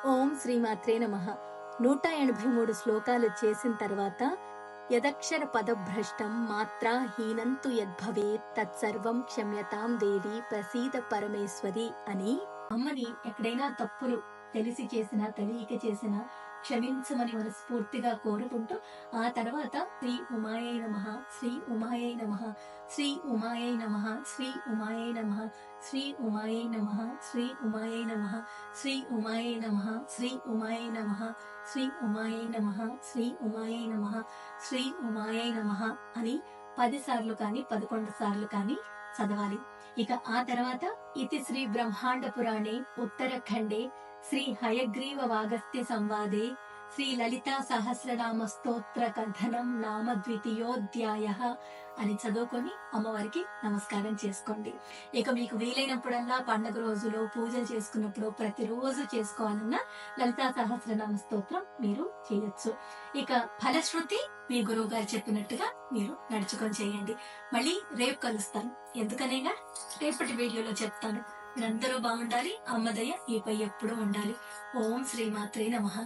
ఓం శ్రీమాత్రే నమః. 183 శ్లోకాలు చేసిన తర్వాత యదక్షర పదభ్రష్టం మాత్రా హీనంతు యద్భవేత్ తత్సర్వం క్షమ్యతాం దేవి ప్రసీద పరమేశ్వరి అని అమ్మని ఎక్కడైనా తప్పులు తెలిసి చేసినా తెలియక చేసినా క్షమించమని మనస్ఫూర్తిగా కోరుకుంటూ ఆ తర్వాత శ్రీ ఉమాయై నమః, శ్రీ ఉమాయై నమః, శ్రీ ఉమాయై నమః, శ్రీ ఉమాయై నమః, శ్రీ ఉమాయై నమః, శ్రీ ఉమాయై నమః, శ్రీ ఉమాయై నమః, శ్రీ ఉమాయై నమః, శ్రీ ఉమాయై నమః, శ్రీ ఉమాయై నమః, శ్రీ ఉమాయై నమః అని 10 సార్లు కానీ 11 సార్లు కానీ చదవాలి. ఇక ఆ తర్వాత ఇతి శ్రీ బ్రహ్మాండ పురాణే ఉత్తరఖండే శ్రీ హయగ్రీవ వాగస్త్య సంవాదే శ్రీ లలితా సహస్రనామ స్తోత్ర కథనం నామ ద్వితీయోధ్యాయః అని చదువుకొని అమ్మవారికి నమస్కారం చేసుకోండి. ఇక మీకు వీలైనప్పుడల్లా పండుగ రోజులో పూజలు చేసుకున్నప్పుడు ప్రతిరోజు చేసుకోవాలన్న లలితా సహస్రనామ స్తోత్రం మీరు చేయొచ్చు. ఇక ఫలశ్రుతి మీ గురువు గారు చెప్పినట్టుగా మీరు నడుచుకొని చేయండి. మళ్ళీ రేపు కలుస్తాను. ఎందుకనేగా రేపటి వీడియోలో చెప్తాను. మీరందరూ బాగుండాలి. అమ్మదయ్య మీపై ఎప్పుడూ ఉండాలి. ఓం శ్రీమాత్రే నమః.